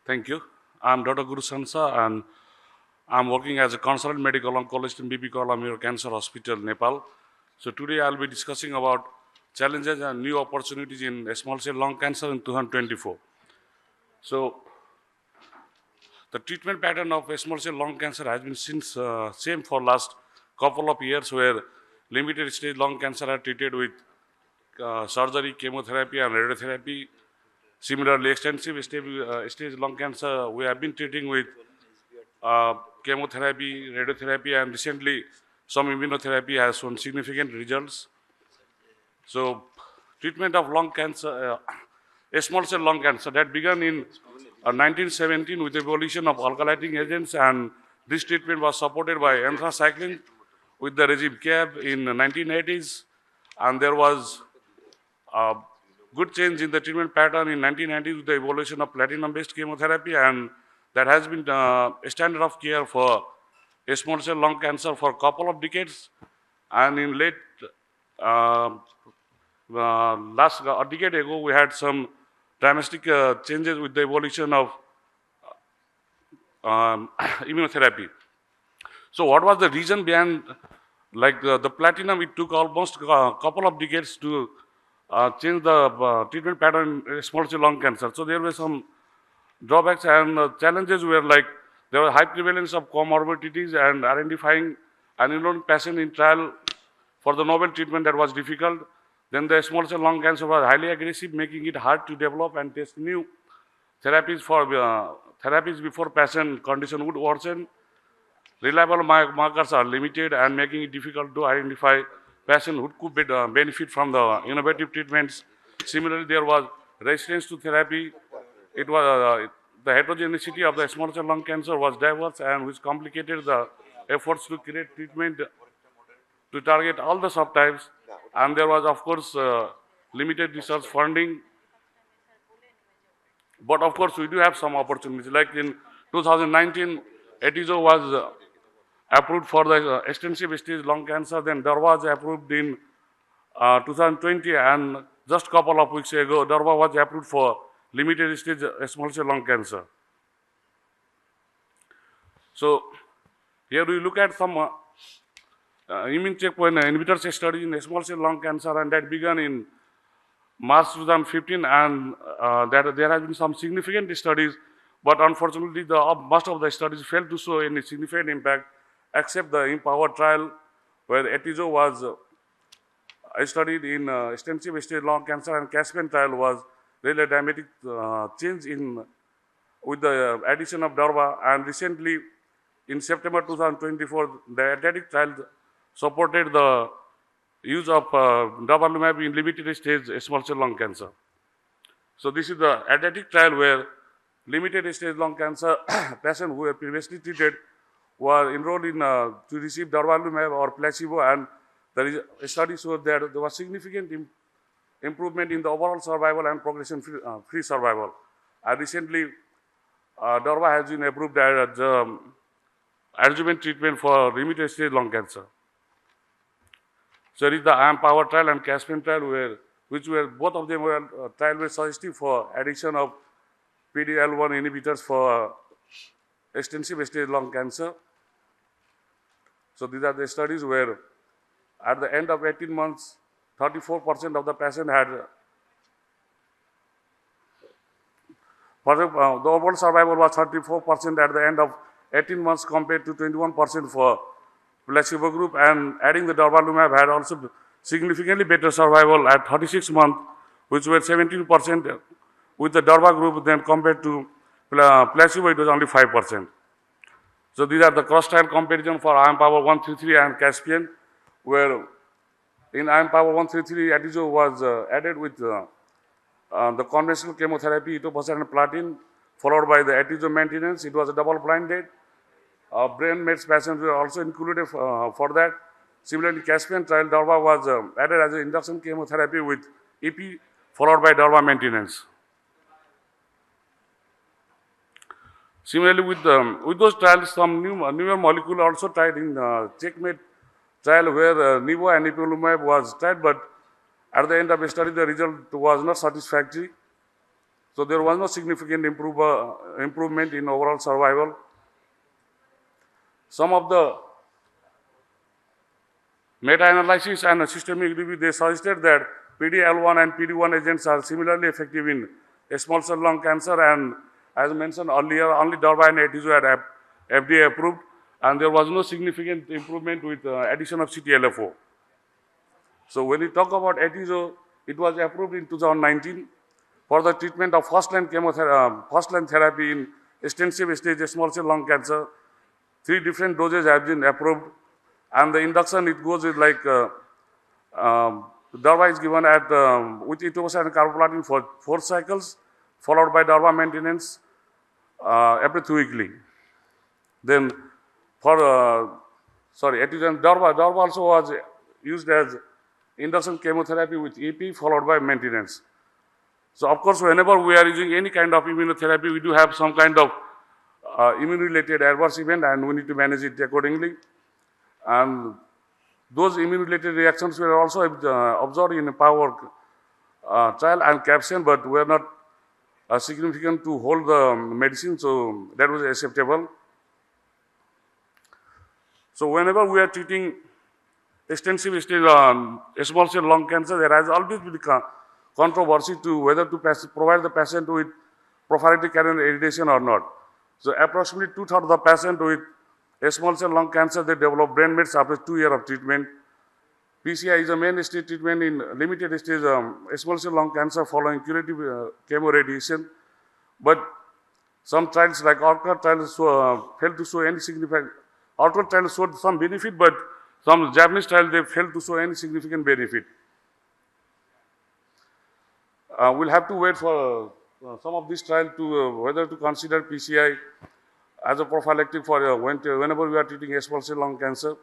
Thank you. I'm Dr. Guru Sharan Sah, and I'm working as a consultant medical oncologist in BP Kalamir Cancer Hospital, Nepal. So today I'll be discussing about challenges and new opportunities in small cell lung cancer in 2024. So the treatment pattern of small cell lung cancer has been since same for last couple of years, where limited stage lung cancer are treated with surgery, chemotherapy, and radiotherapy. Similarly, extensive stage lung cancer we have been treating with chemotherapy, radiotherapy, and recently some immunotherapy has shown significant results. So, treatment of lung cancer, small cell lung cancer, that began in 1917 with the evolution of alkylating agents, and this treatment was supported by anthracycline with the regime CAB in the 1980s, and there was a good change in the treatment pattern in 1990s with the evolution of platinum-based chemotherapy, and that has been a standard of care for small cell lung cancer for a couple of decades. And in late uh, last a decade ago, we had some dramatic changes with the evolution of immunotherapy. So, what was the reason behind like the platinum? It took almost a couple of decades to change the treatment pattern in small cell lung cancer. So, there were some drawbacks and challenges were like there was high prevalence of comorbidities, and identifying an enrolled patient in trial for the novel treatment that was difficult. Then the small cell lung cancer was highly aggressive, making it hard to develop and test new therapies for therapies before patient condition would worsen. Reliable markers are limited and making it difficult to identify patients who could benefit from the innovative treatments. Similarly, there was resistance to therapy. It was the heterogeneity of the small cell lung cancer was diverse, and which complicated the efforts to create treatment to target all the subtypes. And there was, of course, limited research funding. But of course, we do have some opportunities. Like in 2019, Etizo was approved for the extensive stage lung cancer. Then Durva was approved in 2020, and just couple of weeks ago, Durva was approved for limited stage small cell lung cancer. So here we look at some immune checkpoint inhibitors study in small cell lung cancer, and that began in March 2015, and that there have been some significant studies, but unfortunately, most of the studies failed to show any significant impact, except the Empower trial, where Etizo was studied in extensive stage lung cancer, and Caspian trial was really a dramatic change in with the addition of Durva. And recently, in September 2024, the ATLANTIC trial supported the use of durvalumab in limited stage small cell lung cancer. So this is the ATLANTIC trial where limited stage lung cancer patients who were previously treated were enrolled in to receive durvalumab or placebo, and the study showed that there was significant improvement in the overall survival and progression-free survival. And recently, Durva has been approved as adjuvant treatment for limited stage lung cancer. So it is the Empower trial and Caspian trial, which were both of them were trial were suggestive for addition of PD-L1 inhibitors for extensive stage lung cancer. So these are the studies where at the end of 18 months, 34% of the patient had the overall survival was 34% at the end of 18 months compared to 21% for placebo group, and adding the durvalumab had also significantly better survival at 36 months, which were 17% with the durva group, then compared to placebo it was only 5%. So these are the cross-trial comparison for Empower 133 and Caspian, where in Empower 133, Atizo was added with the conventional chemotherapy, etoposide and platinum, followed by the Atizo maintenance. It was a double-blinded. Brain mets patients were also included for that. Similarly, Caspian trial, Durva was added as an induction chemotherapy with EP, followed by Durva maintenance. Similarly, with those trials, some newer molecule also tried in checkmate trial, where Nivo and ipilimumab was tried, but at the end of the study, the result was not satisfactory. So there was no significant improvement in overall survival. Some of the meta-analysis and systemic review, they suggested that PD-L1 and PD-1 agents are similarly effective in small cell lung cancer, and as mentioned earlier, only Durva and Atizo had FDA approved, and there was no significant improvement with addition of CTLA-4. So when we talk about Atizo, it was approved in 2019 for the treatment of first-line therapy in extensive stage small cell lung cancer. 3 different doses have been approved, and the induction, it goes with like Durva is given at with etoposide and carboplatin for 4 cycles, followed by Durva maintenance every 2 weekly. Then for Atizo and Durva also was used as induction chemotherapy with EP followed by maintenance. So of course, whenever we are using any kind of immunotherapy, we do have some kind of immune-related adverse event, and we need to manage it accordingly. And those immune-related reactions were also observed in POWER trial and CAPSTAN, but were not significant to hold the medicine, so that was acceptable. So whenever we are treating extensive stage small cell lung cancer, there has always been controversy to whether to provide the patient with prophylactic carrier irradiation or not. So approximately 2/3 of the patient with small cell lung cancer, they develop brain mets after 2 years of treatment. PCI is a mainstay treatment in limited stage small cell lung cancer following curative chemoradiation. But some trials like ORCA trials failed to show any significant. ORCA trials showed some benefit, but some Japanese trials, they failed to show any significant benefit. We'll have to wait for some of these trials to whether to consider PCI as a prophylactic for whenever we are treating small cell lung cancer.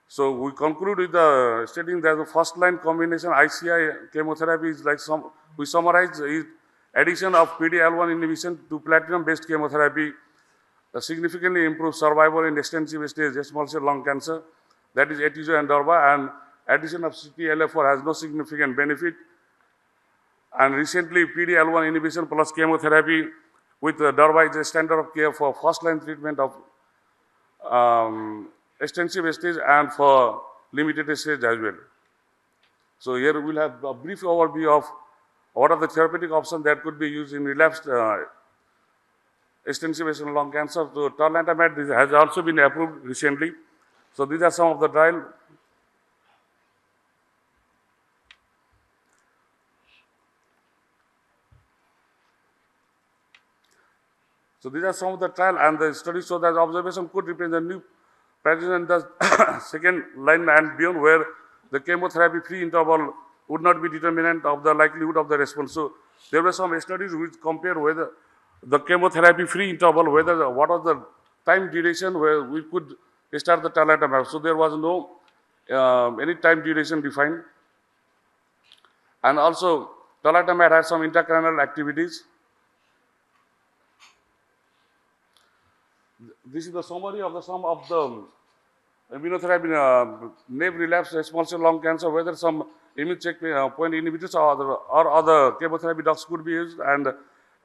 So we conclude with stating that the first line combination ICI chemotherapy is like we summarize is addition of PD-L1 inhibition to platinum-based chemotherapy significantly improves survival in extensive stage small cell lung cancer, that is Atizo and Durva, and addition of CTLA-4 has no significant benefit. And recently, PD-L1 inhibition plus chemotherapy with Durva is a standard of care for first-line treatment of extensive stage and for limited stage as well. So here we'll have a brief overview of what are the therapeutic options that could be used in relapsed extensive stage lung cancer. So tarlatamab has also been approved recently. So these are some of the trials. So these are some of the trials, and the studies show that observation could represent new paradigm in the second line and beyond, where the chemotherapy-free interval would not be determinant of the likelihood of the response. So there were some studies which compare whether the chemotherapy-free interval, what was the time duration where we could start the tarlatamab. So there was no any time duration defined. And also tarlatamab had some intracranial activities. This is the summary of the sum of the immunotherapy naive relapse small cell lung cancer, whether some immune checkpoint inhibitors or other chemotherapy drugs could be used, and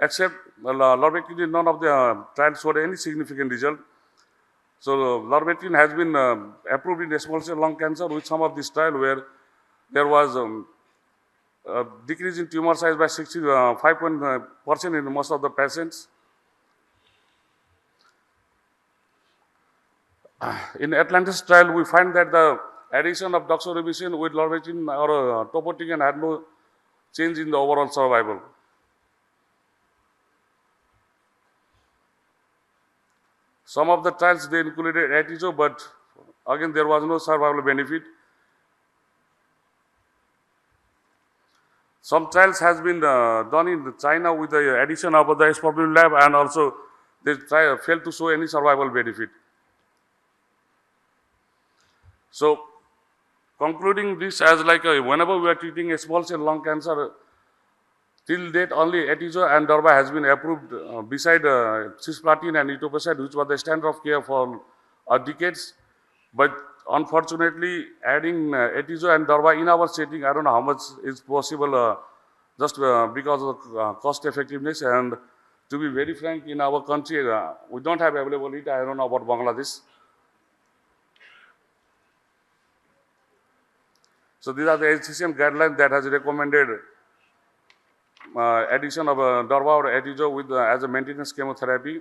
except lorlatinib, none of the trials showed any significant result. So lorlatinib has been approved in small cell lung cancer with some of this trial where there was a decrease in tumor size by 65% in most of the patients. In Atlantis trial, we find that the addition of doxorubicin with lorlatinib or topotecan had no change in the overall survival. Some of the trials, they included Atizo, but again there was no survival benefit. Some trials has been done in China with the addition of the lab, and also they failed to show any survival benefit. So, concluding this as like whenever we are treating a small cell lung cancer, till date only Atizo and Durva has been approved beside cisplatin and etoposide, which was the standard of care for decades. But unfortunately, adding etizo and darva in our setting, I don't know how much is possible, just because of cost effectiveness. And to be very frank, in our country, we don't have available it. I don't know about Bangladesh. So these are the HCCM guidelines that has recommended addition of darva or etizo with as a maintenance chemotherapy.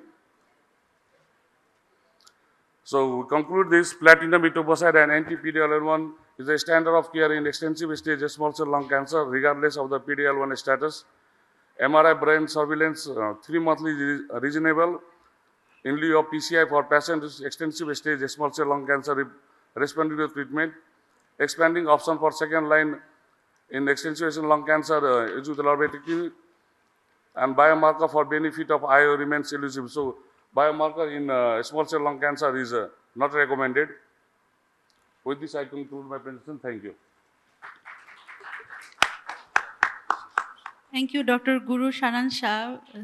So we conclude this: platinum etoposide and anti-PD-L1 is a standard of care in extensive stage small cell lung cancer, regardless of the PD-L1 status. MRI brain surveillance 3 monthly is reasonable in lieu of PCI for patients with extensive stage small cell lung cancer responding to treatment. Expanding option for second line in extensive stage lung cancer is with lorlatinib, and biomarker for benefit of IO remains elusive. So biomarker in small cell lung cancer is not recommended. With this, I conclude my presentation. Thank you. Thank you, Dr. Guru Sharan Sah.